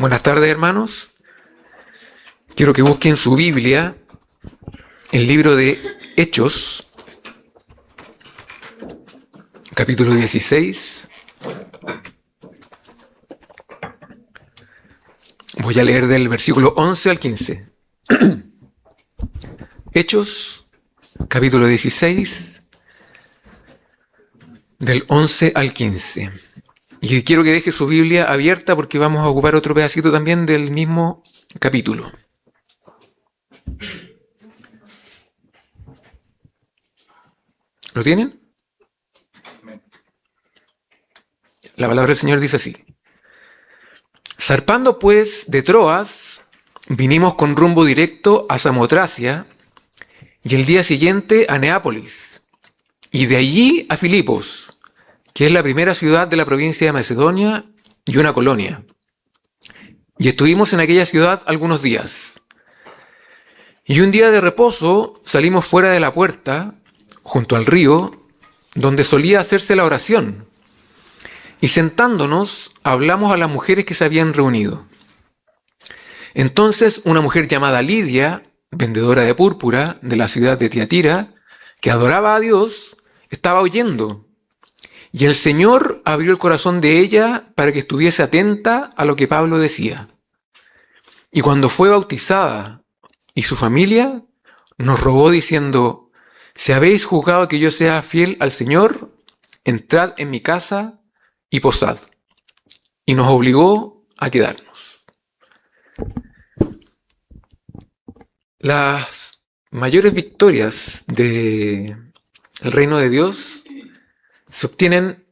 Buenas tardes, hermanos. Quiero que busquen su Biblia, el libro de Hechos, capítulo 16. Voy a leer del versículo 11 al 15. Hechos, capítulo 16, del 11 al 15. Y quiero que deje su Biblia abierta porque vamos a ocupar otro pedacito también del mismo capítulo. ¿Lo tienen? La palabra del Señor dice así: zarpando pues de Troas, vinimos con rumbo directo a Samotracia y el día siguiente a Neápolis, y de allí a Filipos, que es la primera ciudad de la provincia de Macedonia y una colonia. Y estuvimos en aquella ciudad algunos días. Y un día de reposo salimos fuera de la puerta, junto al río, donde solía hacerse la oración. Y sentándonos, hablamos a las mujeres que se habían reunido. Entonces una mujer llamada Lidia, vendedora de púrpura de la ciudad de Tiatira, que adoraba a Dios, estaba oyendo. Y el Señor abrió el corazón de ella para que estuviese atenta a lo que Pablo decía. Y cuando fue bautizada y su familia, nos rogó diciendo: si habéis juzgado que yo sea fiel al Señor, entrad en mi casa y posad. Y nos obligó a quedarnos. Las mayores victorias del reino de Dios se obtienen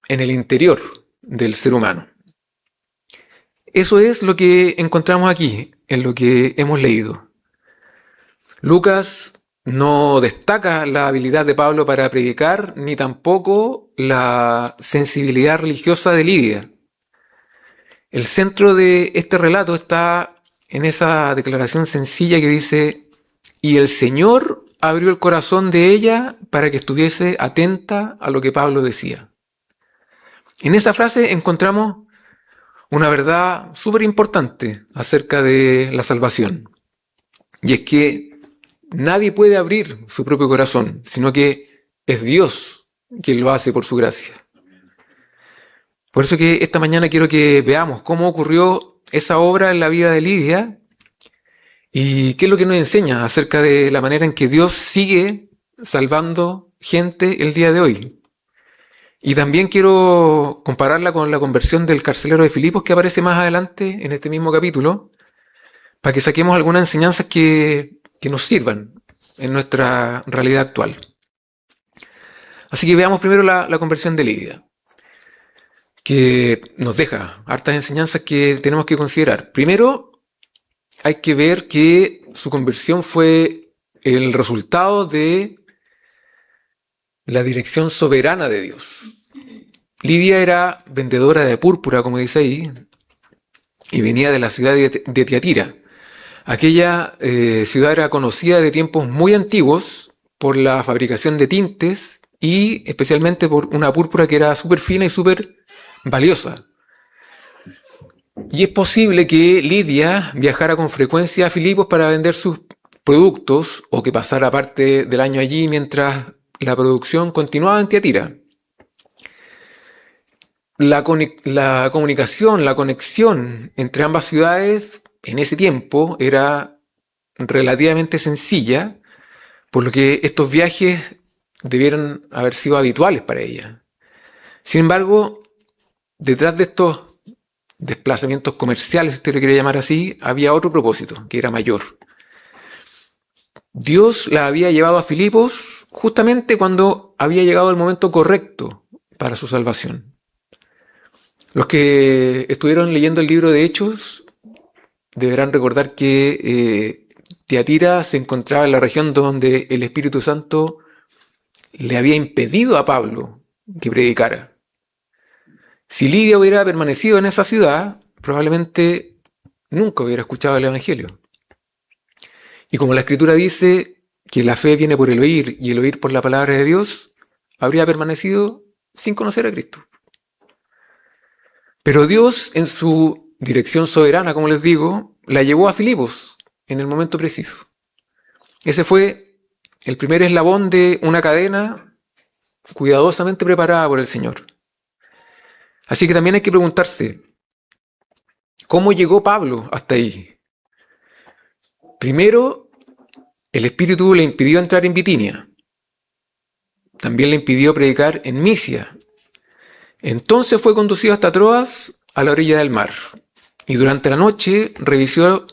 en el interior del ser humano. Eso es lo que encontramos aquí, en lo que hemos leído. Lucas no destaca la habilidad de Pablo para predicar, ni tampoco la sensibilidad religiosa de Lidia. El centro de este relato está en esa declaración sencilla que dice: y el Señor abrió el corazón de ella para que estuviese atenta a lo que Pablo decía. En esa frase encontramos una verdad súper importante acerca de la salvación. Y es que nadie puede abrir su propio corazón, sino que es Dios quien lo hace por su gracia. Por eso que esta mañana quiero que veamos cómo ocurrió esa obra en la vida de Lidia y qué es lo que nos enseña acerca de la manera en que Dios sigue salvando gente el día de hoy. Y también quiero compararla con la conversión del carcelero de Filipos, que aparece más adelante en este mismo capítulo, para que saquemos algunas enseñanzas que nos sirvan en nuestra realidad actual. Así que veamos primero la conversión de Lidia, que nos deja hartas enseñanzas que tenemos que considerar. Primero, hay que ver que su conversión fue el resultado de la dirección soberana de Dios. Lidia era vendedora de púrpura, como dice ahí, y venía de la ciudad de Tiatira. Aquella ciudad era conocida de tiempos muy antiguos por la fabricación de tintes y especialmente por una púrpura que era súper fina y súper valiosa. Y es posible que Lidia viajara con frecuencia a Filipos para vender sus productos o que pasara parte del año allí mientras la producción continuaba en Tiatira. La comunicación, la conexión entre ambas ciudades en ese tiempo era relativamente sencilla, por lo que estos viajes debieron haber sido habituales para ella. Sin embargo, detrás de estos desplazamientos comerciales, si usted lo quiere llamar así, había otro propósito, que era mayor. Dios la había llevado a Filipos justamente cuando había llegado el momento correcto para su salvación. Los que estuvieron leyendo el libro de Hechos deberán recordar que Tiatira se encontraba en la región donde el Espíritu Santo le había impedido a Pablo que predicara. Si Lidia hubiera permanecido en esa ciudad, probablemente nunca hubiera escuchado el Evangelio. Y como la Escritura dice que la fe viene por el oír y el oír por la palabra de Dios, habría permanecido sin conocer a Cristo. Pero Dios, en su dirección soberana, como les digo, la llevó a Filipos en el momento preciso. Ese fue el primer eslabón de una cadena cuidadosamente preparada por el Señor. Así que también hay que preguntarse, ¿cómo llegó Pablo hasta ahí? Primero, el Espíritu le impidió entrar en Bitinia. También le impidió predicar en Misia. Entonces fue conducido hasta Troas, a la orilla del mar. Y durante la noche recibió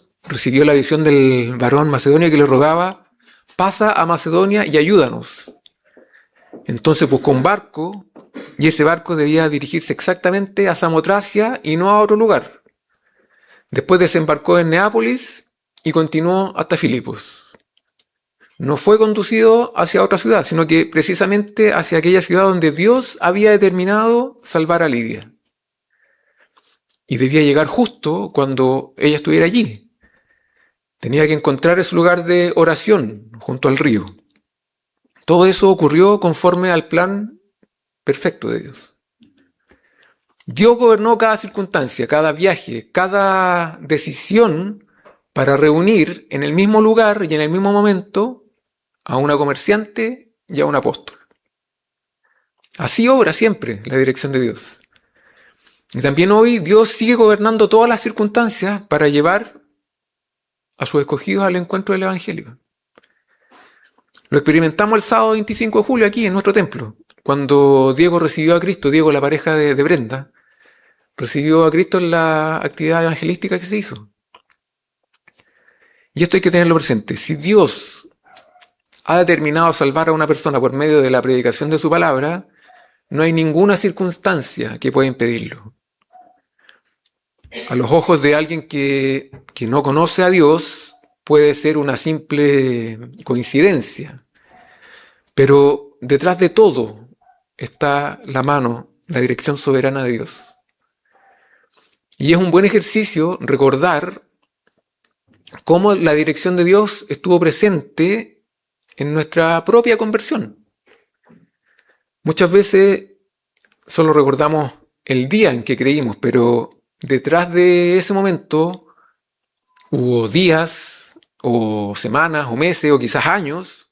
la visión del varón macedonio que le rogaba: pasa a Macedonia y ayúdanos. Entonces buscó un barco, y ese barco debía dirigirse exactamente a Samotracia y no a otro lugar. Después desembarcó en Neápolis y continuó hasta Filipos. No fue conducido hacia otra ciudad, sino que precisamente hacia aquella ciudad donde Dios había determinado salvar a Lidia. Y debía llegar justo cuando ella estuviera allí. Tenía que encontrar ese lugar de oración junto al río. Todo eso ocurrió conforme al plan perfecto de Dios. Dios gobernó cada circunstancia, cada viaje, cada decisión para reunir en el mismo lugar y en el mismo momento a una comerciante y a un apóstol. Así obra siempre la dirección de Dios. Y también hoy Dios sigue gobernando todas las circunstancias para llevar a sus escogidos al encuentro del Evangelio. Lo experimentamos el sábado 25 de julio aquí en nuestro templo, cuando Diego recibió a Cristo, Diego, la pareja de Brenda, recibió a Cristo en la actividad evangelística que se hizo. Y esto hay que tenerlo presente. Si Dios ha determinado salvar a una persona por medio de la predicación de su palabra, no hay ninguna circunstancia que pueda impedirlo. A los ojos de alguien que no conoce a Dios, puede ser una simple coincidencia. Pero detrás de todo está la mano, la dirección soberana de Dios. Y es un buen ejercicio recordar cómo la dirección de Dios estuvo presente en nuestra propia conversión. Muchas veces solo recordamos el día en que creímos, pero detrás de ese momento hubo días o semanas o meses o quizás años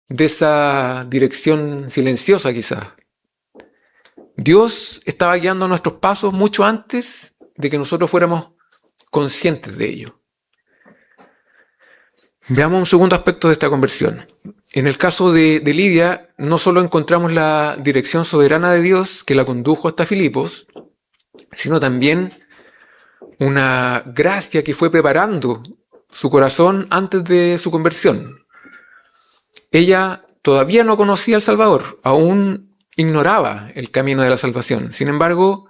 de esa dirección silenciosa quizás. Dios estaba guiando nuestros pasos mucho antes de que nosotros fuéramos conscientes de ello. Veamos un segundo aspecto de esta conversión. En el caso de Lidia, no solo encontramos la dirección soberana de Dios que la condujo hasta Filipos, sino también una gracia que fue preparando su corazón antes de su conversión. Ella todavía no conocía al Salvador, aún ignoraba el camino de la salvación. Sin embargo,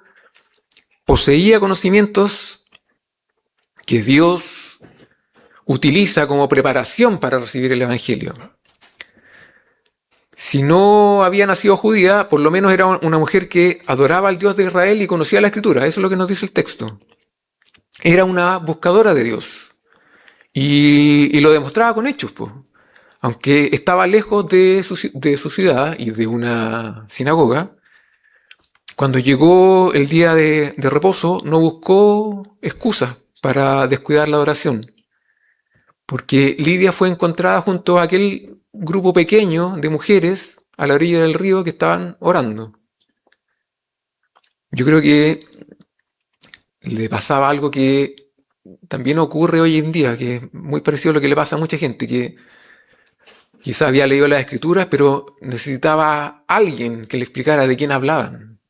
poseía conocimientos que Dios utiliza como preparación para recibir el Evangelio. Si no había nacido judía, por lo menos era una mujer que adoraba al Dios de Israel y conocía la Escritura. Eso es lo que nos dice el texto. Era una buscadora de Dios. Y lo demostraba con hechos, pues. Aunque estaba lejos de su ciudad y de una sinagoga, cuando llegó el día de reposo, no buscó excusas para descuidar la adoración. Porque Lidia fue encontrada junto a aquel grupo pequeño de mujeres a la orilla del río que estaban orando. Yo creo que le pasaba algo que también ocurre hoy en día, que es muy parecido a lo que le pasa a mucha gente, que quizás había leído las Escrituras, pero necesitaba alguien que le explicara de quién hablaban.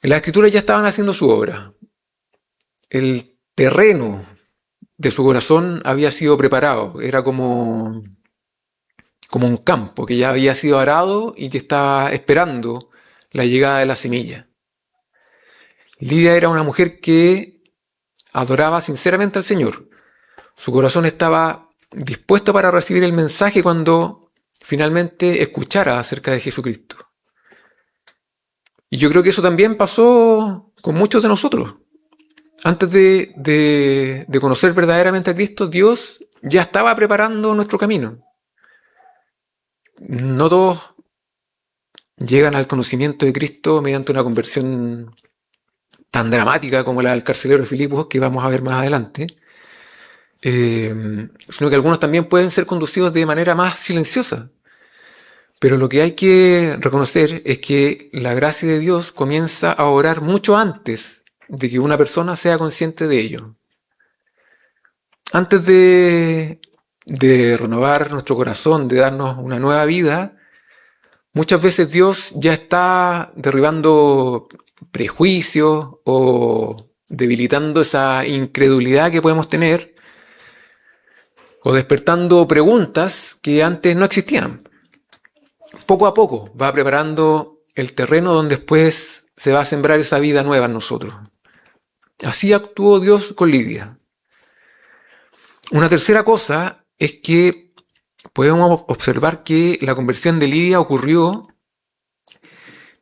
En las Escrituras ya estaban haciendo su obra. El terreno de su corazón había sido preparado. Era como un campo que ya había sido arado y que estaba esperando la llegada de la semilla. Lidia era una mujer que adoraba sinceramente al Señor. Su corazón estaba dispuesto para recibir el mensaje cuando finalmente escuchara acerca de Jesucristo. Y yo creo que eso también pasó con muchos de nosotros. Antes de conocer verdaderamente a Cristo, Dios ya estaba preparando nuestro camino. No todos llegan al conocimiento de Cristo mediante una conversión tan dramática como la del carcelero de Filipos, que vamos a ver más adelante, sino que algunos también pueden ser conducidos de manera más silenciosa. Pero lo que hay que reconocer es que la gracia de Dios comienza a obrar mucho antes de que una persona sea consciente de ello. Antes de renovar nuestro corazón, de darnos una nueva vida, muchas veces Dios ya está derribando prejuicios o debilitando esa incredulidad que podemos tener o despertando preguntas que antes no existían. Poco a poco va preparando el terreno donde después se va a sembrar esa vida nueva en nosotros. Así actuó Dios con Lidia. Una tercera cosa es que podemos observar que la conversión de Lidia ocurrió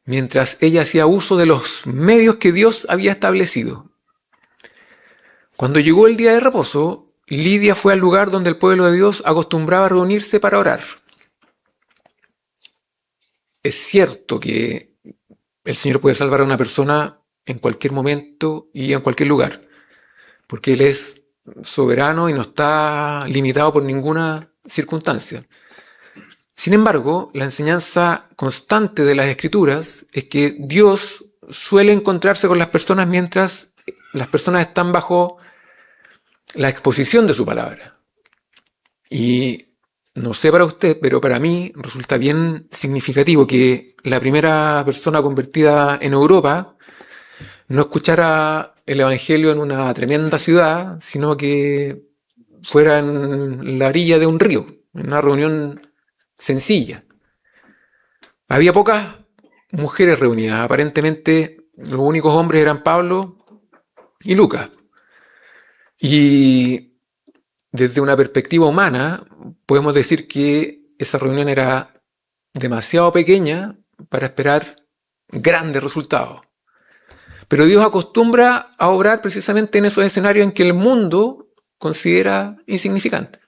mientras ella hacía uso de los medios que Dios había establecido. Cuando llegó el día de reposo, Lidia fue al lugar donde el pueblo de Dios acostumbraba a reunirse para orar. Es cierto que el Señor puede salvar a una persona en cualquier momento y en cualquier lugar, porque Él es soberano y no está limitado por ninguna circunstancia. Sin embargo, la enseñanza constante de las Escrituras es que Dios suele encontrarse con las personas mientras las personas están bajo la exposición de su palabra. Y no sé para usted, pero para mí resulta bien significativo que la primera persona convertida en Europa no escuchara el Evangelio en una tremenda ciudad, sino que fuera en la orilla de un río, en una reunión sencilla. Había pocas mujeres reunidas. Aparentemente los únicos hombres eran Pablo y Lucas. Y desde una perspectiva humana podemos decir que esa reunión era demasiado pequeña para esperar grandes resultados. Pero Dios acostumbra a obrar precisamente en esos escenarios en que el mundo considera insignificante.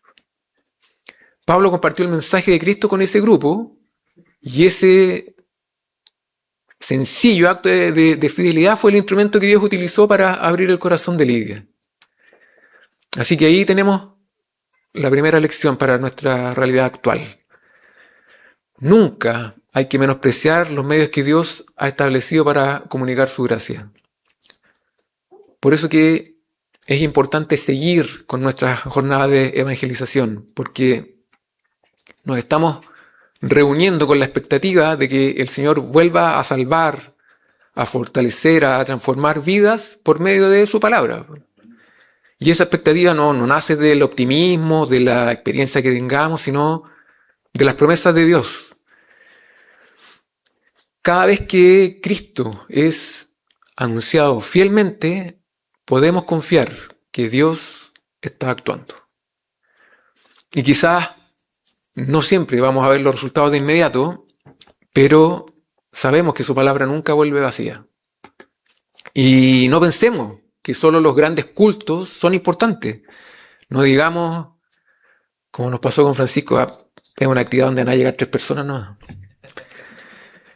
Pablo compartió el mensaje de Cristo con ese grupo y ese sencillo acto de fidelidad fue el instrumento que Dios utilizó para abrir el corazón de Lidia. Así que ahí tenemos la primera lección para nuestra realidad actual. Nunca hay que menospreciar los medios que Dios ha establecido para comunicar su gracia. Por eso que es importante seguir con nuestra jornada de evangelización, porque nos estamos reuniendo con la expectativa de que el Señor vuelva a salvar, a fortalecer, a transformar vidas por medio de su palabra. Y esa expectativa no nace del optimismo, de la experiencia que tengamos, sino de las promesas de Dios. Cada vez que Cristo es anunciado fielmente, podemos confiar que Dios está actuando. Y quizás no siempre vamos a ver los resultados de inmediato, pero sabemos que su palabra nunca vuelve vacía. Y no pensemos que solo los grandes cultos son importantes. No digamos, como nos pasó con Francisco, tengo una actividad donde van a llegar 3 personas, no.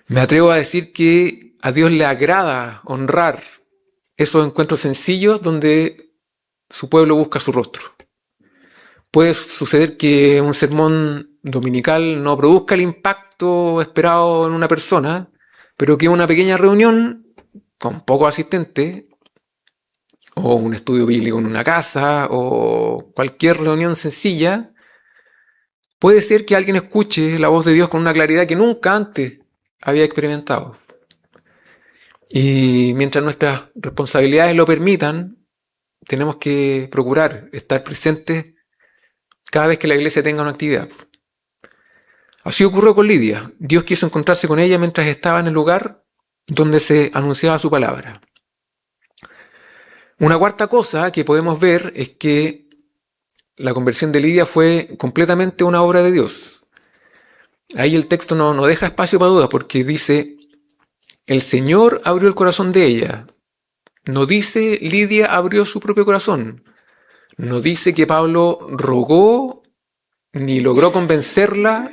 Me atrevo a decir que a Dios le agrada honrar esos encuentros sencillos donde su pueblo busca su rostro. Puede suceder que un sermón dominical no produzca el impacto esperado en una persona, pero que una pequeña reunión con pocos asistentes, o un estudio bíblico en una casa, o cualquier reunión sencilla, puede ser que alguien escuche la voz de Dios con una claridad que nunca antes había experimentado. Y mientras nuestras responsabilidades lo permitan, tenemos que procurar estar presentes cada vez que la iglesia tenga una actividad. Así ocurrió con Lidia. Dios quiso encontrarse con ella mientras estaba en el lugar donde se anunciaba su palabra. Una cuarta cosa que podemos ver es que la conversión de Lidia fue completamente una obra de Dios. Ahí el texto no deja espacio para dudas porque dice: el Señor abrió el corazón de ella. No dice Lidia abrió su propio corazón. No dice que Pablo rogó ni logró convencerla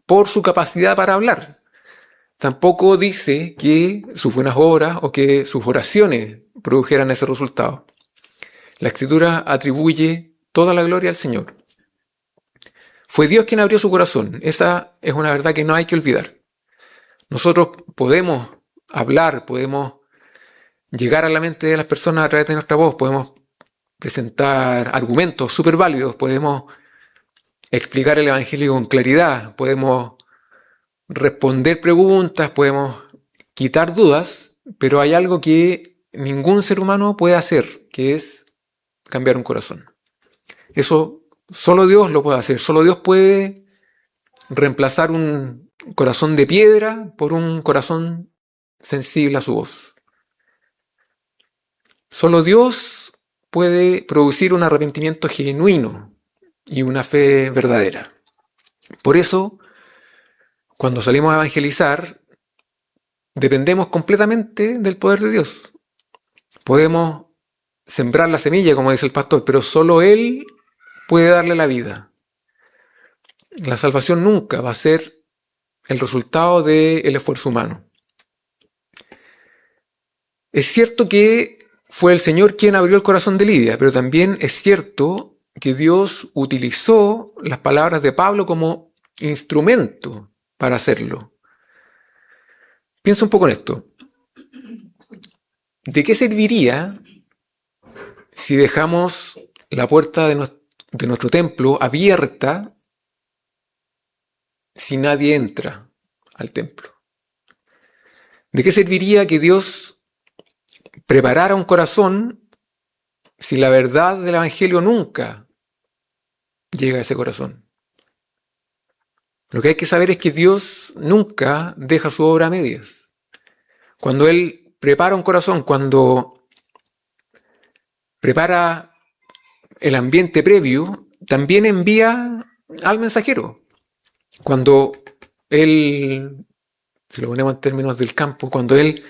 por su capacidad para hablar. Tampoco dice que sus buenas obras o que sus oraciones produjeran ese resultado. La Escritura atribuye toda la gloria al Señor. Fue Dios quien abrió su corazón. Esa es una verdad que no hay que olvidar. Nosotros podemos hablar, podemos llegar a la mente de las personas a través de nuestra voz, podemos presentar argumentos súper válidos, podemos explicar el Evangelio con claridad, podemos responder preguntas, podemos quitar dudas, pero hay algo que ningún ser humano puede hacer, que es cambiar un corazón. Eso solo Dios lo puede hacer, solo Dios puede reemplazar un corazón de piedra por un corazón sensible a su voz. Solo Dios puede producir un arrepentimiento genuino y una fe verdadera. Por eso, cuando salimos a evangelizar, dependemos completamente del poder de Dios. Podemos sembrar la semilla, como dice el pastor, pero solo Él puede darle la vida. La salvación nunca va a ser el resultado del esfuerzo humano. Es cierto que fue el Señor quien abrió el corazón de Lidia, pero también es cierto que Dios utilizó las palabras de Pablo como instrumento para hacerlo. Piensa un poco en esto. ¿De qué serviría si dejamos la puerta de nuestro templo abierta si nadie entra al templo? ¿De qué serviría que Dios preparara un corazón si la verdad del Evangelio nunca llega a ese corazón? Lo que hay que saber es que Dios nunca deja su obra a medias. Cuando Él prepara un corazón, cuando prepara el ambiente previo, también envía al mensajero. Cuando Él, si lo ponemos en términos del campo, cuando Él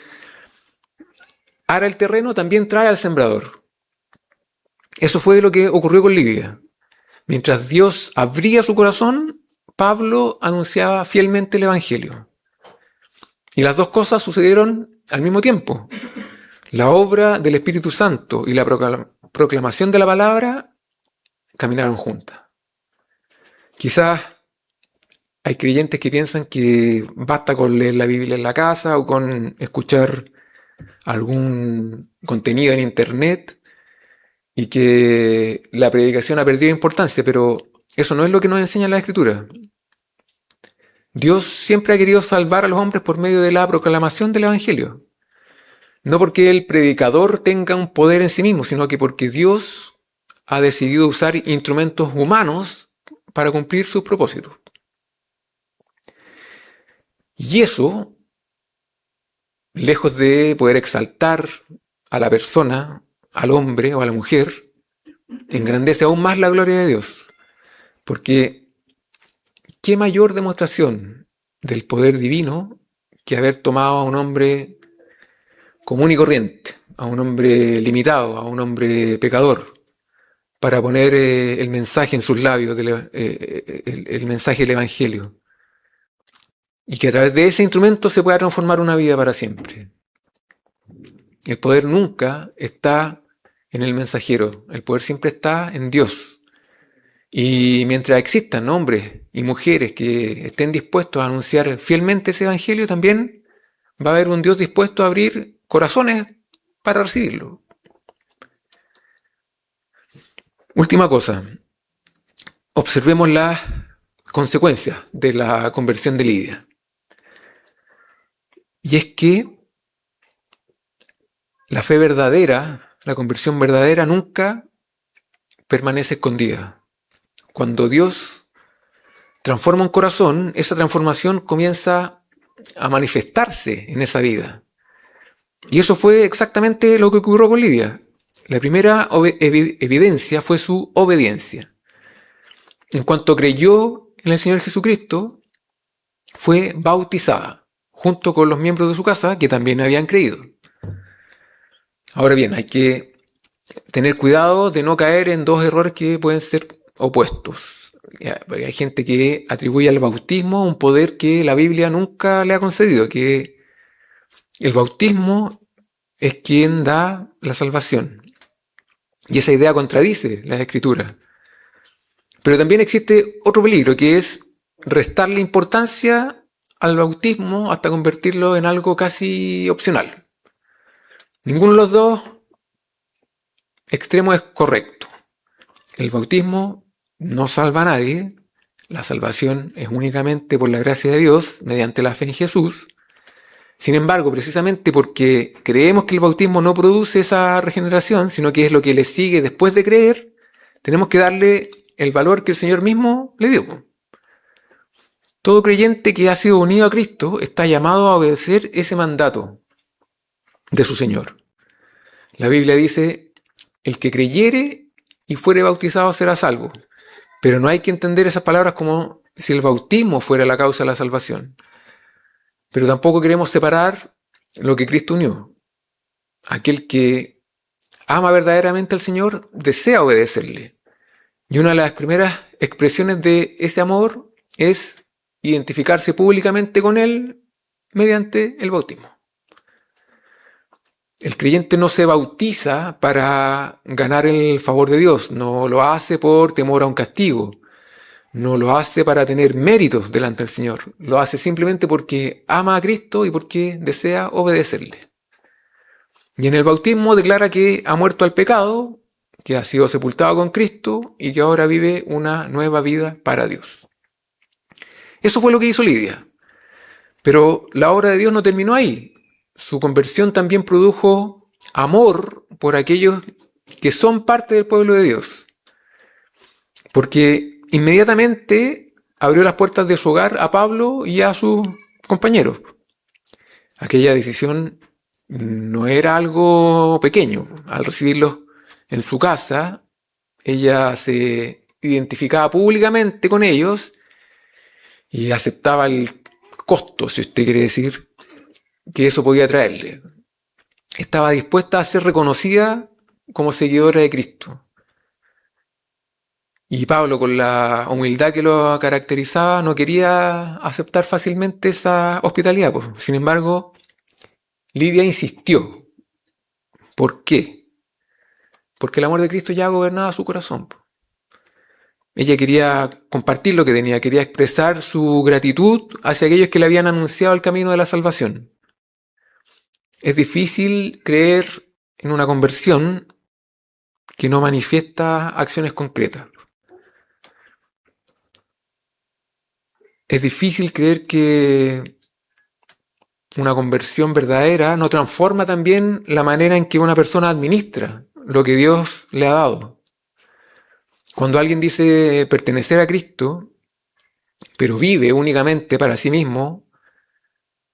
ara el terreno, también trae al sembrador. Eso fue lo que ocurrió con Lidia. Mientras Dios abría su corazón, Pablo anunciaba fielmente el Evangelio. Y las dos cosas sucedieron al mismo tiempo. La obra del Espíritu Santo y la proclamación de la palabra caminaron juntas. Quizás hay creyentes que piensan que basta con leer la Biblia en la casa o con escuchar algún contenido en internet y que la predicación ha perdido importancia, pero eso no es lo que nos enseña la Escritura. Dios siempre ha querido salvar a los hombres por medio de la proclamación del Evangelio. No porque el predicador tenga un poder en sí mismo, sino que porque Dios ha decidido usar instrumentos humanos para cumplir sus propósitos. Y eso, lejos de poder exaltar a la persona, al hombre o a la mujer, engrandece aún más la gloria de Dios. Porque ¿qué mayor demostración del poder divino que haber tomado a un hombre común y corriente, a un hombre limitado, a un hombre pecador, para poner el mensaje en sus labios, el mensaje del Evangelio? Y que a través de ese instrumento se pueda transformar una vida para siempre. El poder nunca está en el mensajero, el poder siempre está en Dios. Y mientras existan hombres y mujeres que estén dispuestos a anunciar fielmente ese Evangelio, también va a haber un Dios dispuesto a abrir corazones para recibirlo. Última cosa, observemos las consecuencias de la conversión de Lidia. Y es que la fe verdadera, la conversión verdadera nunca permanece escondida. Cuando Dios transforma un corazón, esa transformación comienza a manifestarse en esa vida. Y eso fue exactamente lo que ocurrió con Lidia. La primera evidencia fue su obediencia. En cuanto creyó en el Señor Jesucristo, fue bautizada, junto con los miembros de su casa que también habían creído. Ahora bien, hay que tener cuidado de no caer en dos errores que pueden ser opuestos. Hay gente que atribuye al bautismo un poder que la Biblia nunca le ha concedido, que el bautismo es quien da la salvación. Y esa idea contradice las Escrituras. Pero también existe otro peligro, que es restarle importancia al bautismo hasta convertirlo en algo casi opcional. Ninguno de los dos extremos es correcto. El bautismo no salva a nadie. La salvación es únicamente por la gracia de Dios, mediante la fe en Jesús. Sin embargo, precisamente porque creemos que el bautismo no produce esa regeneración, sino que es lo que le sigue después de creer, tenemos que darle el valor que el Señor mismo le dio. Todo creyente que ha sido unido a Cristo está llamado a obedecer ese mandato de su Señor. La Biblia dice, el que creyere y fuere bautizado será salvo. Pero no hay que entender esas palabras como si el bautismo fuera la causa de la salvación. Pero tampoco queremos separar lo que Cristo unió. Aquel que ama verdaderamente al Señor desea obedecerle. Y una de las primeras expresiones de ese amor es identificarse públicamente con Él mediante el bautismo. El creyente no se bautiza para ganar el favor de Dios, no lo hace por temor a un castigo, no lo hace para tener méritos delante del Señor, lo hace simplemente porque ama a Cristo y porque desea obedecerle. Y en el bautismo declara que ha muerto al pecado, que ha sido sepultado con Cristo y que ahora vive una nueva vida para Dios. Eso fue lo que hizo Lidia. Pero la obra de Dios no terminó ahí. Su conversión también produjo amor por aquellos que son parte del pueblo de Dios. Porque inmediatamente abrió las puertas de su hogar a Pablo y a sus compañeros. Aquella decisión no era algo pequeño. Al recibirlos en su casa, ella se identificaba públicamente con ellos y aceptaba el costo, si usted quiere decir, que eso podía traerle. Estaba dispuesta a ser reconocida como seguidora de Cristo. Y Pablo, con la humildad que lo caracterizaba, no quería aceptar fácilmente esa hospitalidad. Sin embargo, Lidia insistió. ¿Por qué? Porque el amor de Cristo ya gobernaba su corazón. Ella quería compartir lo que tenía, quería expresar su gratitud hacia aquellos que le habían anunciado el camino de la salvación. Es difícil creer en una conversión que no manifiesta acciones concretas. Es difícil creer que una conversión verdadera no transforma también la manera en que una persona administra lo que Dios le ha dado. Cuando alguien dice pertenecer a Cristo, pero vive únicamente para sí mismo,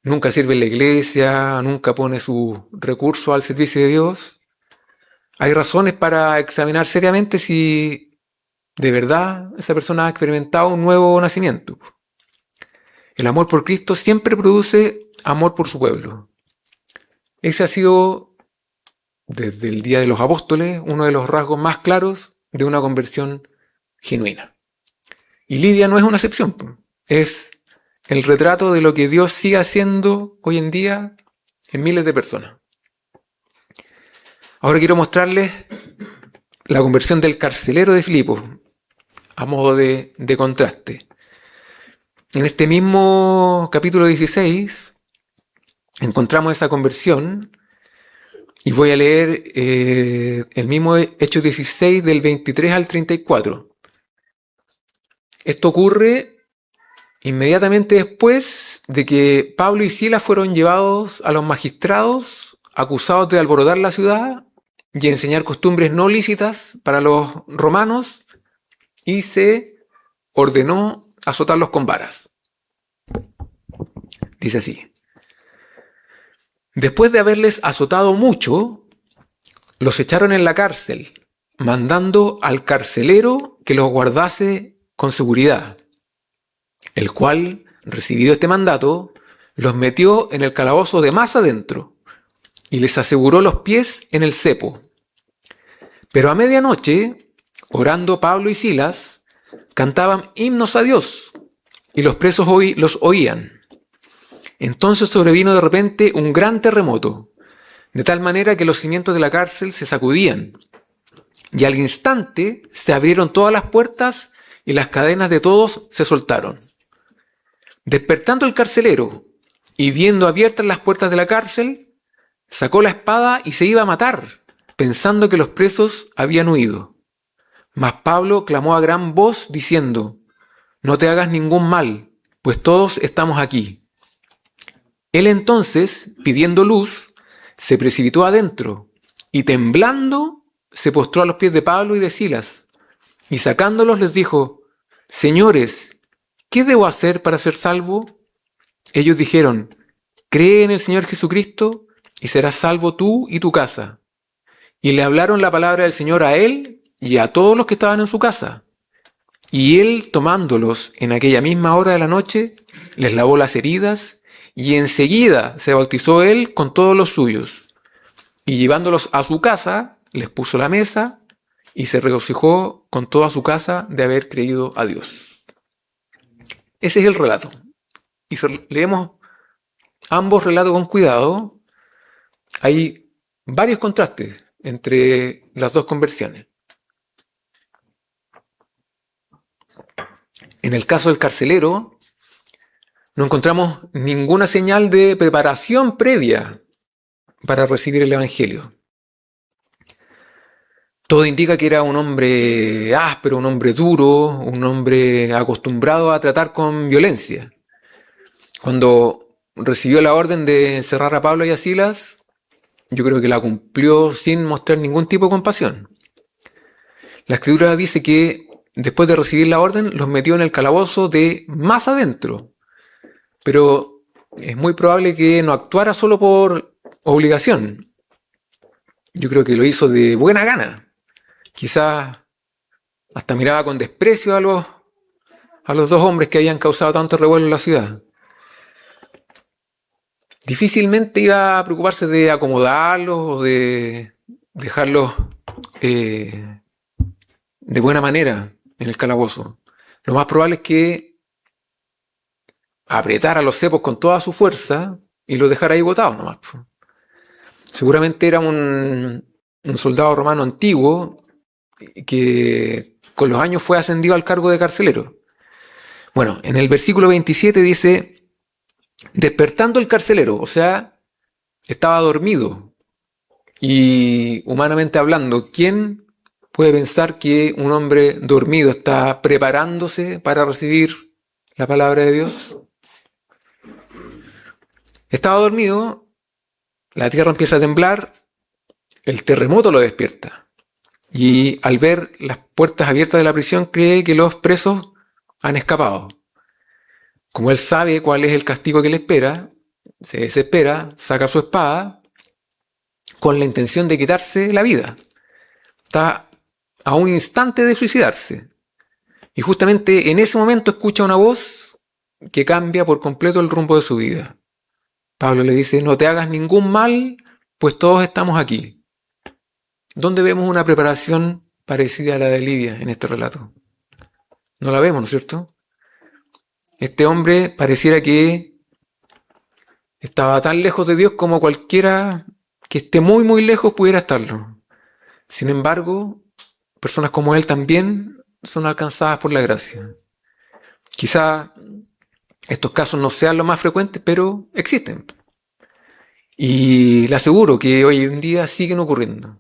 nunca sirve en la iglesia, nunca pone su recurso al servicio de Dios, hay razones para examinar seriamente si de verdad esa persona ha experimentado un nuevo nacimiento. El amor por Cristo siempre produce amor por su pueblo. Ese ha sido, desde el día de los apóstoles, uno de los rasgos más claros de una conversión genuina. Y Lidia no es una excepción, es el retrato de lo que Dios sigue haciendo hoy en día en miles de personas. Ahora quiero mostrarles la conversión del carcelero de Filipos, a modo de contraste. En este mismo capítulo 16 encontramos esa conversión y voy a leer el mismo Hechos 16 del 23 al 34. Esto ocurre inmediatamente después de que Pablo y Silas fueron llevados a los magistrados acusados de alborotar la ciudad y enseñar costumbres no lícitas para los romanos, y se ordenó azotarlos con varas. Dice así: después de haberles azotado mucho, los echaron en la cárcel, mandando al carcelero que los guardase con seguridad, el cual, recibido este mandato, los metió en el calabozo de más adentro y les aseguró los pies en el cepo. Pero a medianoche, orando Pablo y Silas, cantaban himnos a Dios y los presos los oían. Entonces sobrevino de repente un gran terremoto de tal manera que los cimientos de la cárcel se sacudían, y al instante se abrieron todas las puertas y las cadenas de todos se soltaron. Despertando el carcelero y viendo abiertas las puertas de la cárcel, sacó la espada y se iba a matar, pensando que los presos habían huido. Mas Pablo clamó a gran voz diciendo: «No te hagas ningún mal, pues todos estamos aquí». Él entonces, pidiendo luz, se precipitó adentro y temblando se postró a los pies de Pablo y de Silas, y sacándolos les dijo: «Señores, ¿qué debo hacer para ser salvo?». Ellos dijeron: «Cree en el Señor Jesucristo y serás salvo tú y tu casa». Y le hablaron la palabra del Señor a él y a todos los que estaban en su casa. Y él, tomándolos en aquella misma hora de la noche, les lavó las heridas, y enseguida se bautizó él con todos los suyos. Y llevándolos a su casa, les puso la mesa, y se regocijó con toda su casa de haber creído a Dios. Ese es el relato. Y si leemos ambos relatos con cuidado, hay varios contrastes entre las dos conversiones. En el caso del carcelero, no encontramos ninguna señal de preparación previa para recibir el Evangelio. Todo indica que era un hombre áspero, un hombre duro, un hombre acostumbrado a tratar con violencia. Cuando recibió la orden de encerrar a Pablo y a Silas, yo creo que la cumplió sin mostrar ningún tipo de compasión. La Escritura dice que después de recibir la orden, los metió en el calabozo de más adentro. Pero es muy probable que no actuara solo por obligación. Yo creo que lo hizo de buena gana. Quizás hasta miraba con desprecio a los dos hombres que habían causado tanto revuelo en la ciudad. Difícilmente iba a preocuparse de acomodarlos o de dejarlos de buena manera en el calabozo. Lo más probable es que apretara a los cepos con toda su fuerza y los dejara ahí botados nomás. Seguramente era un soldado romano antiguo que con los años fue ascendido al cargo de carcelero. Bueno, en el versículo 27 dice: despertando el carcelero, o sea, estaba dormido. Y humanamente hablando, ¿quién puede pensar que un hombre dormido está preparándose para recibir la palabra de Dios? Estaba dormido, la tierra empieza a temblar, el terremoto lo despierta. Y al ver las puertas abiertas de la prisión, cree que los presos han escapado. Como él sabe cuál es el castigo que le espera, se desespera, saca su espada con la intención de quitarse la vida. Está a un instante de suicidarse. Y justamente en ese momento escucha una voz que cambia por completo el rumbo de su vida. Pablo le dice: no te hagas ningún mal, pues todos estamos aquí. ¿Dónde vemos una preparación parecida a la de Lidia en este relato? No la vemos, ¿no es cierto? Este hombre pareciera que estaba tan lejos de Dios como cualquiera que esté muy muy lejos pudiera estarlo. Sin embargo, personas como él también son alcanzadas por la gracia. Quizá estos casos no sean los más frecuentes, pero existen. Y le aseguro que hoy en día siguen ocurriendo.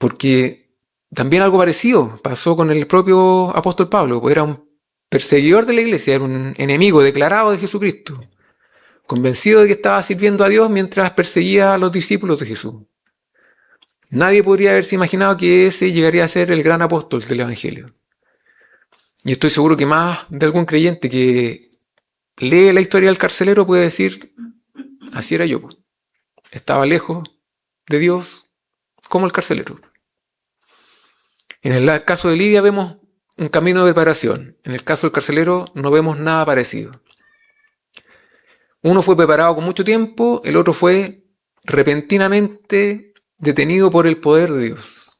Porque también algo parecido pasó con el propio apóstol Pablo, pues era un perseguidor de la iglesia, era un enemigo declarado de Jesucristo, convencido de que estaba sirviendo a Dios mientras perseguía a los discípulos de Jesús. Nadie podría haberse imaginado que ese llegaría a ser el gran apóstol del Evangelio. Y estoy seguro que más de algún creyente que lee la historia del carcelero puede decir: así era yo. Estaba lejos de Dios como el carcelero. En el caso de Lidia vemos un camino de preparación. En el caso del carcelero no vemos nada parecido. Uno fue preparado con mucho tiempo, el otro fue repentinamente detenido por el poder de Dios.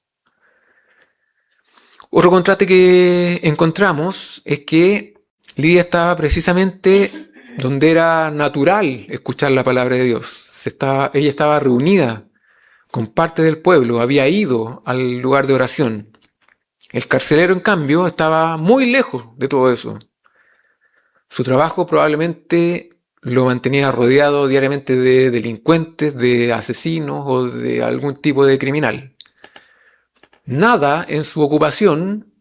Otro contraste que encontramos es que Lidia estaba precisamente donde era natural escuchar la palabra de Dios. Ella estaba reunida con parte del pueblo, había ido al lugar de oración. El carcelero, en cambio, estaba muy lejos de todo eso. Su trabajo probablemente lo mantenía rodeado diariamente de delincuentes, de asesinos o de algún tipo de criminal. Nada en su ocupación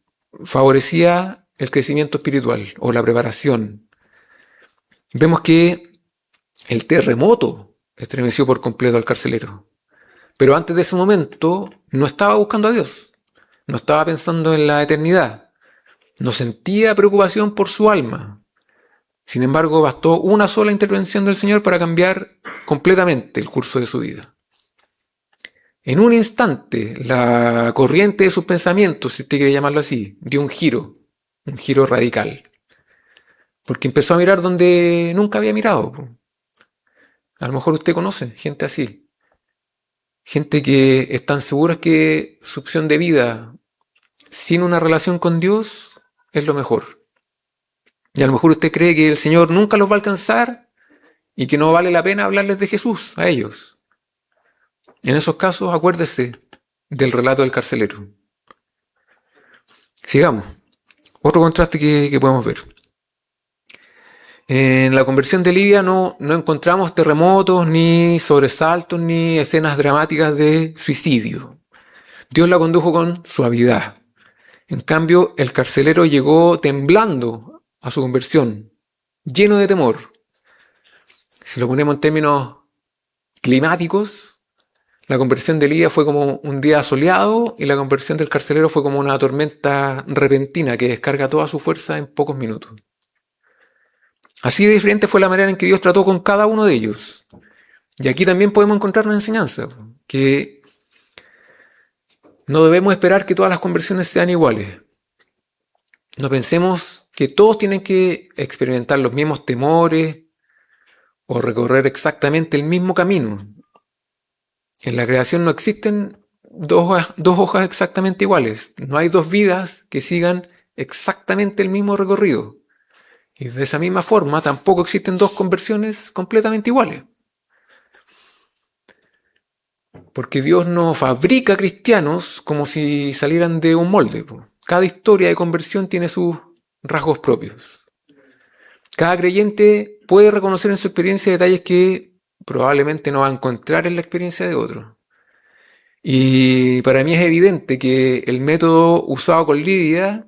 favorecía el crecimiento espiritual o la preparación. Vemos que el terremoto estremeció por completo al carcelero. Pero antes de ese momento no estaba buscando a Dios, no estaba pensando en la eternidad, no sentía preocupación por su alma. Sin embargo, bastó una sola intervención del Señor para cambiar completamente el curso de su vida. En un instante, la corriente de sus pensamientos, si usted quiere llamarlo así, dio un giro radical. Porque empezó a mirar donde nunca había mirado. A lo mejor usted conoce gente así. Gente que están seguras que su opción de vida sin una relación con Dios es lo mejor. Y a lo mejor usted cree que el Señor nunca los va a alcanzar y que no vale la pena hablarles de Jesús a ellos. En esos casos, acuérdese del relato del carcelero. Sigamos. Otro contraste que podemos ver. En la conversión de Lidia no encontramos terremotos, ni sobresaltos, ni escenas dramáticas de suicidio. Dios la condujo con suavidad. En cambio, el carcelero llegó temblando a su conversión, lleno de temor. Si lo ponemos en términos climáticos, la conversión de Lidia fue como un día soleado y la conversión del carcelero fue como una tormenta repentina que descarga toda su fuerza en pocos minutos. Así de diferente fue la manera en que Dios trató con cada uno de ellos. Y aquí también podemos encontrar una enseñanza, que no debemos esperar que todas las conversiones sean iguales. No pensemos que todos tienen que experimentar los mismos temores o recorrer exactamente el mismo camino. En la creación no existen dos hojas exactamente iguales. No hay dos vidas que sigan exactamente el mismo recorrido. Y de esa misma forma tampoco existen dos conversiones completamente iguales. Porque Dios no fabrica cristianos como si salieran de un molde. Cada historia de conversión tiene sus rasgos propios. Cada creyente puede reconocer en su experiencia detalles que probablemente no va a encontrar en la experiencia de otro. Y para mí es evidente que el método usado con Lidia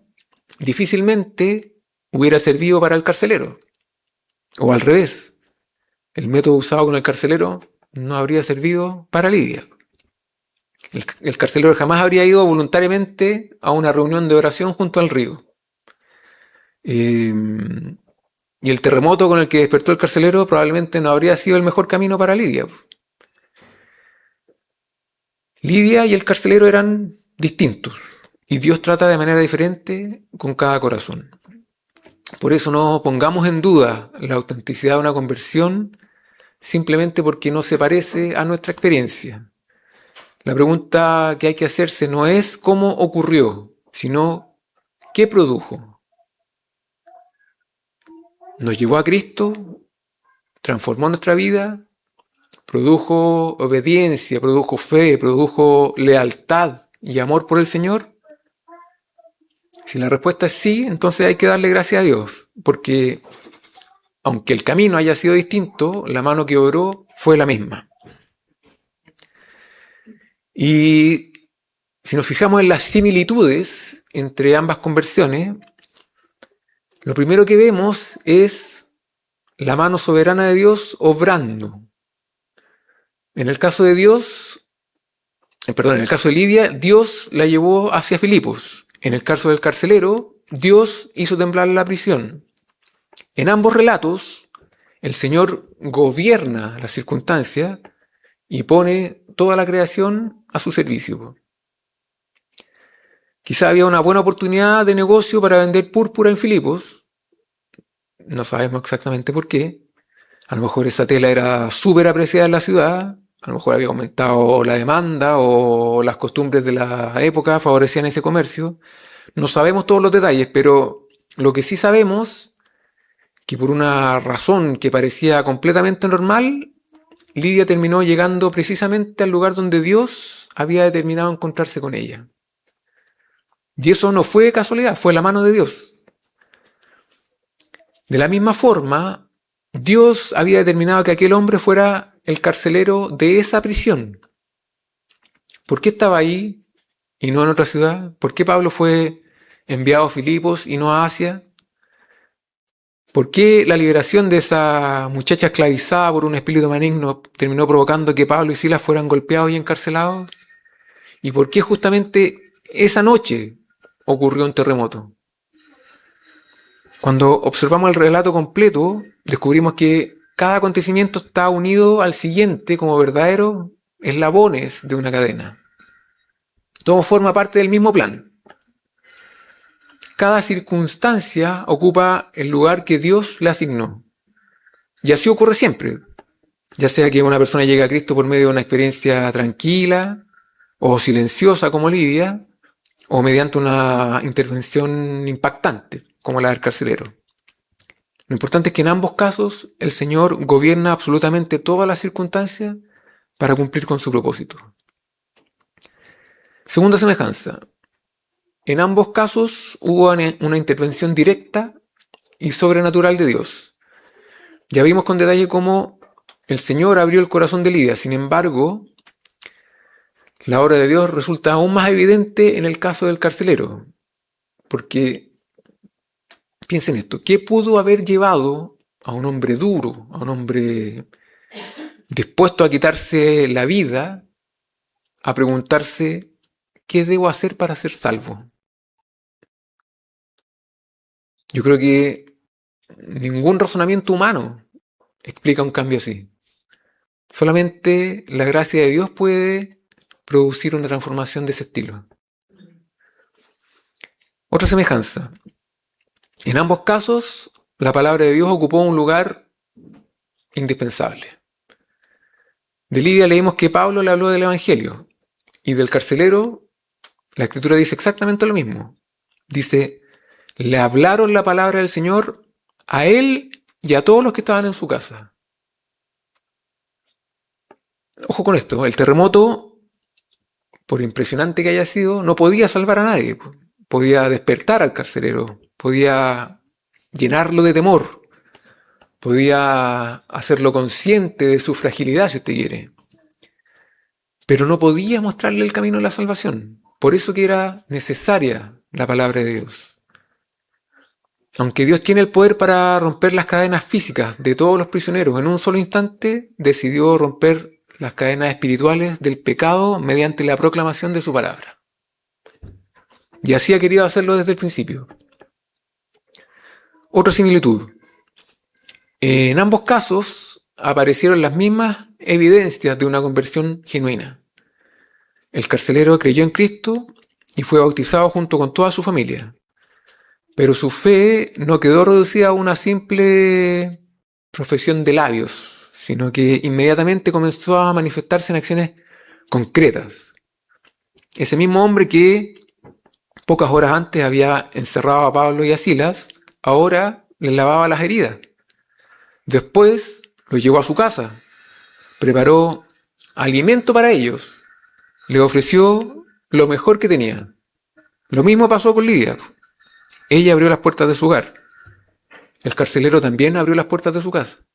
difícilmente hubiera servido para el carcelero. O al revés, el método usado con el carcelero no habría servido para Lidia. El carcelero jamás habría ido voluntariamente a una reunión de oración junto al río. Y el terremoto con el que despertó el carcelero probablemente no habría sido el mejor camino para Lidia. Lidia y el carcelero eran distintos y Dios trata de manera diferente con cada corazón. Por eso no pongamos en duda la autenticidad de una conversión simplemente porque no se parece a nuestra experiencia. La pregunta que hay que hacerse no es cómo ocurrió, sino qué produjo. Nos llevó a Cristo, transformó nuestra vida, produjo obediencia, produjo fe, produjo lealtad y amor por el Señor. Si la respuesta es sí, entonces hay que darle gracias a Dios, porque aunque el camino haya sido distinto, la mano que obró fue la misma. Y si nos fijamos en las similitudes entre ambas conversiones, lo primero que vemos es la mano soberana de Dios obrando. En el caso de Lidia, Dios la llevó hacia Filipos. En el caso del carcelero, Dios hizo temblar la prisión. En ambos relatos, el Señor gobierna las circunstancias y pone toda la creación a su servicio. Quizá había una buena oportunidad de negocio para vender púrpura en Filipos. No sabemos exactamente por qué. A lo mejor esa tela era súper apreciada en la ciudad. A lo mejor había aumentado la demanda o las costumbres de la época favorecían ese comercio. No sabemos todos los detalles, pero lo que sí sabemos, que por una razón que parecía completamente normal, Lidia terminó llegando precisamente al lugar donde Dios había determinado encontrarse con ella. Y eso no fue casualidad, fue la mano de Dios. De la misma forma, Dios había determinado que aquel hombre fuera el carcelero de esa prisión. ¿Por qué estaba ahí y no en otra ciudad? ¿Por qué Pablo fue enviado a Filipos y no a Asia? ¿Por qué la liberación de esa muchacha esclavizada por un espíritu maligno terminó provocando que Pablo y Silas fueran golpeados y encarcelados? ¿Y por qué justamente esa noche ocurrió un terremoto? Cuando observamos el relato completo, descubrimos que cada acontecimiento está unido al siguiente como verdaderos eslabones de una cadena. Todo forma parte del mismo plan. Cada circunstancia ocupa el lugar que Dios le asignó. Y así ocurre siempre. Ya sea que una persona llegue a Cristo por medio de una experiencia tranquila o silenciosa como Lidia, o mediante una intervención impactante como la del carcelero. Lo importante es que en ambos casos el Señor gobierna absolutamente todas las circunstancias para cumplir con su propósito. Segunda semejanza. En ambos casos hubo una intervención directa y sobrenatural de Dios. Ya vimos con detalle cómo el Señor abrió el corazón de Lidia. Sin embargo, la obra de Dios resulta aún más evidente en el caso del carcelero. Porque, piensen esto, ¿qué pudo haber llevado a un hombre duro, a un hombre dispuesto a quitarse la vida, a preguntarse, ¿qué debo hacer para ser salvo? Yo creo que ningún razonamiento humano explica un cambio así. Solamente la gracia de Dios puede producir una transformación de ese estilo. Otra semejanza. En ambos casos, la palabra de Dios ocupó un lugar indispensable. De Lidia leímos que Pablo le habló del Evangelio, y del carcelero la Escritura dice exactamente lo mismo. Dice, le hablaron la palabra del Señor a él y a todos los que estaban en su casa. Ojo con esto, el terremoto, por impresionante que haya sido, no podía salvar a nadie. Podía despertar al carcelero, podía llenarlo de temor, podía hacerlo consciente de su fragilidad, si usted quiere. Pero no podía mostrarle el camino de la salvación. Por eso que era necesaria la palabra de Dios. Aunque Dios tiene el poder para romper las cadenas físicas de todos los prisioneros, en un solo instante decidió romper las cadenas espirituales del pecado mediante la proclamación de su palabra. Y así ha querido hacerlo desde el principio. Otra similitud. En ambos casos aparecieron las mismas evidencias de una conversión genuina. El carcelero creyó en Cristo y fue bautizado junto con toda su familia. Pero su fe no quedó reducida a una simple profesión de labios, sino que inmediatamente comenzó a manifestarse en acciones concretas. Ese mismo hombre que pocas horas antes había encerrado a Pablo y a Silas, ahora les lavaba las heridas. Después los llevó a su casa, preparó alimento para ellos, les ofreció lo mejor que tenía. Lo mismo pasó con Lidia. Ella abrió las puertas de su hogar. El carcelero también abrió las puertas de su casa.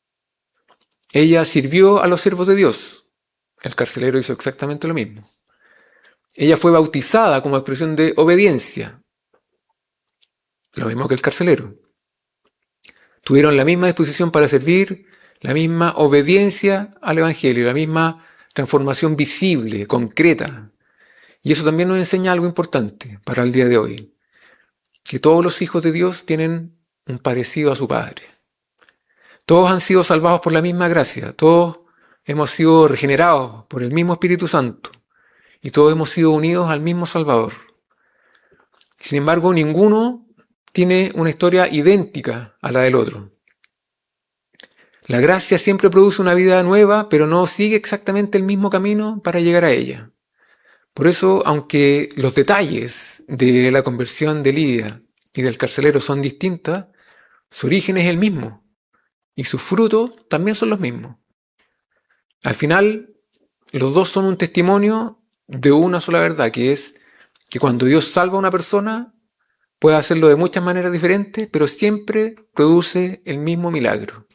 Ella sirvió a los siervos de Dios. El carcelero hizo exactamente lo mismo. Ella fue bautizada como expresión de obediencia. Lo mismo que el carcelero. Tuvieron la misma disposición para servir, la misma obediencia al Evangelio, la misma transformación visible, concreta. Y eso también nos enseña algo importante para el día de hoy. Que todos los hijos de Dios tienen un parecido a su Padre. Todos han sido salvados por la misma gracia. Todos hemos sido regenerados por el mismo Espíritu Santo. Y todos hemos sido unidos al mismo Salvador. Sin embargo, ninguno tiene una historia idéntica a la del otro. La gracia siempre produce una vida nueva, pero no sigue exactamente el mismo camino para llegar a ella. Por eso, aunque los detalles de la conversión de Lidia y del carcelero son distintas, su origen es el mismo y sus frutos también son los mismos. Al final, los dos son un testimonio de una sola verdad, que es que cuando Dios salva a una persona, puede hacerlo de muchas maneras diferentes, pero siempre produce el mismo milagro.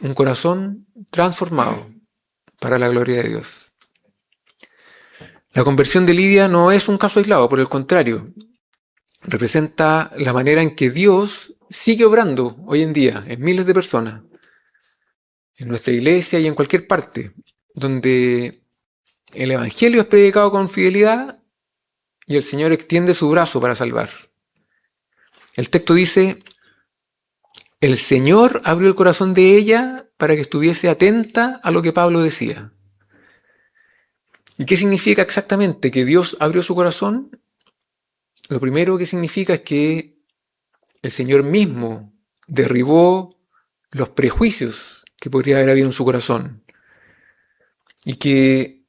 Un corazón transformado para la gloria de Dios. La conversión de Lidia no es un caso aislado, por el contrario, representa la manera en que Dios sigue obrando hoy en día en miles de personas, en nuestra iglesia y en cualquier parte, donde el Evangelio es predicado con fidelidad y el Señor extiende su brazo para salvar. El texto dice: el Señor abrió el corazón de ella para que estuviese atenta a lo que Pablo decía. ¿Y qué significa exactamente que Dios abrió su corazón? Lo primero que significa es que el Señor mismo derribó los prejuicios que podría haber habido en su corazón. Y que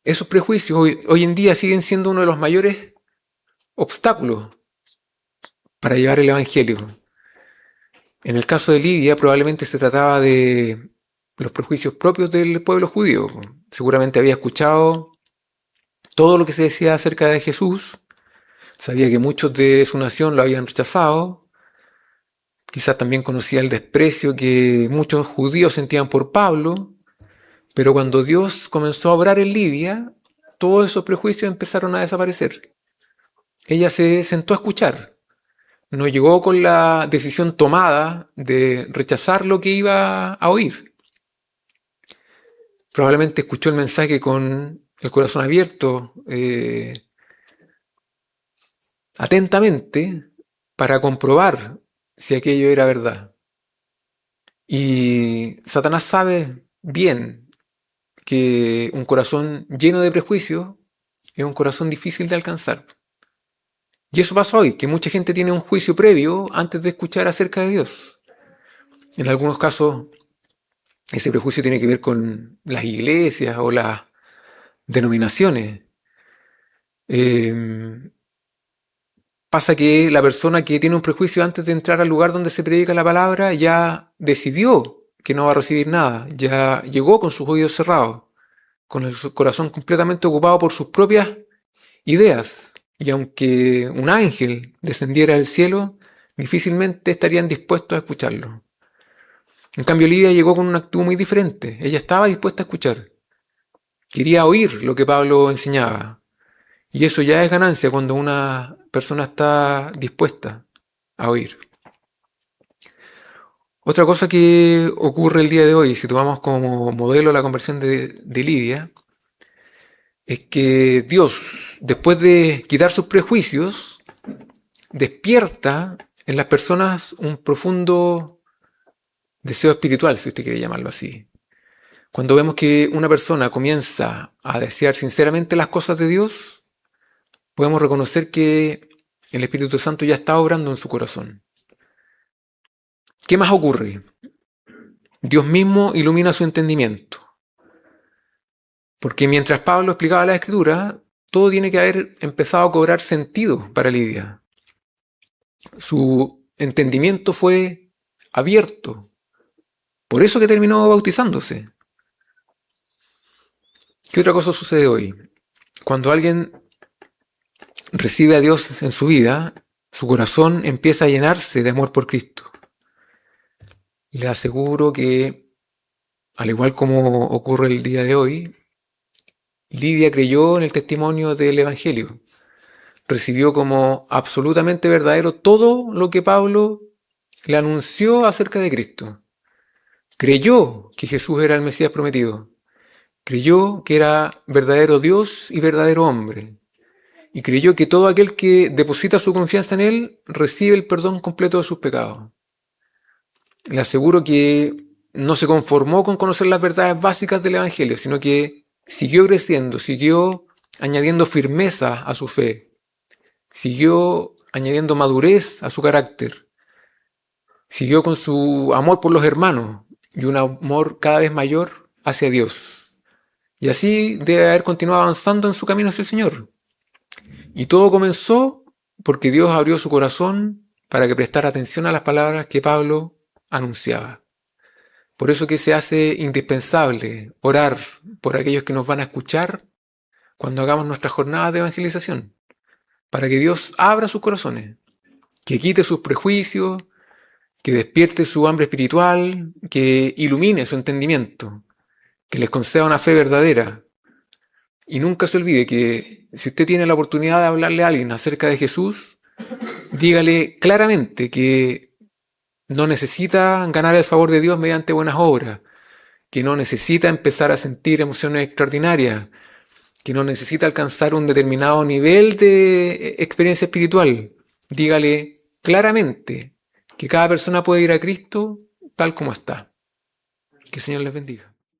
esos prejuicios hoy en día siguen siendo uno de los mayores obstáculos para llevar el Evangelio. En el caso de Lidia probablemente se trataba de los prejuicios propios del pueblo judío. Seguramente había escuchado todo lo que se decía acerca de Jesús, sabía que muchos de su nación lo habían rechazado, quizás también conocía el desprecio que muchos judíos sentían por Pablo, pero cuando Dios comenzó a obrar en Lidia, todos esos prejuicios empezaron a desaparecer. Ella se sentó a escuchar. No llegó con la decisión tomada de rechazar lo que iba a oír. Probablemente escuchó el mensaje con el corazón abierto, atentamente, para comprobar si aquello era verdad. Y Satanás sabe bien que un corazón lleno de prejuicios es un corazón difícil de alcanzar. Y eso pasa hoy, que mucha gente tiene un juicio previo antes de escuchar acerca de Dios. En algunos casos, ese prejuicio tiene que ver con las iglesias o las denominaciones. Pasa que la persona que tiene un prejuicio antes de entrar al lugar donde se predica la palabra ya decidió que no va a recibir nada, ya llegó con sus oídos cerrados, con el corazón completamente ocupado por sus propias ideas. Y aunque un ángel descendiera del cielo, difícilmente estarían dispuestos a escucharlo. En cambio, Lidia llegó con una actitud muy diferente. Ella estaba dispuesta a escuchar. Quería oír lo que Pablo enseñaba. Y eso ya es ganancia cuando una persona está dispuesta a oír. Otra cosa que ocurre el día de hoy, si tomamos como modelo la conversión de Lidia, es que Dios, después de quitar sus prejuicios, despierta en las personas un profundo deseo espiritual, si usted quiere llamarlo así. Cuando vemos que una persona comienza a desear sinceramente las cosas de Dios, podemos reconocer que el Espíritu Santo ya está obrando en su corazón. ¿Qué más ocurre? Dios mismo ilumina su entendimiento. Porque mientras Pablo explicaba la Escritura, todo tiene que haber empezado a cobrar sentido para Lidia. Su entendimiento fue abierto. Por eso que terminó bautizándose. ¿Qué otra cosa sucede hoy? Cuando alguien recibe a Dios en su vida, su corazón empieza a llenarse de amor por Cristo. Le aseguro que, al igual como ocurre el día de hoy, Lidia creyó en el testimonio del Evangelio. Recibió como absolutamente verdadero todo lo que Pablo le anunció acerca de Cristo. Creyó que Jesús era el Mesías prometido. Creyó que era verdadero Dios y verdadero hombre. Y creyó que todo aquel que deposita su confianza en Él recibe el perdón completo de sus pecados. Le aseguro que no se conformó con conocer las verdades básicas del Evangelio, sino que siguió creciendo, siguió añadiendo firmeza a su fe, siguió añadiendo madurez a su carácter, siguió con su amor por los hermanos y un amor cada vez mayor hacia Dios. Y así debe haber continuado avanzando en su camino hacia el Señor. Y todo comenzó porque Dios abrió su corazón para que prestara atención a las palabras que Pablo anunciaba. Por eso que se hace indispensable orar por aquellos que nos van a escuchar cuando hagamos nuestra jornada de evangelización, para que Dios abra sus corazones, que quite sus prejuicios, que despierte su hambre espiritual, que ilumine su entendimiento, que les conceda una fe verdadera. Y nunca se olvide que si usted tiene la oportunidad de hablarle a alguien acerca de Jesús, dígale claramente que no necesita ganar el favor de Dios mediante buenas obras, que no necesita empezar a sentir emociones extraordinarias, que no necesita alcanzar un determinado nivel de experiencia espiritual. Dígale claramente que cada persona puede ir a Cristo tal como está. Que el Señor les bendiga.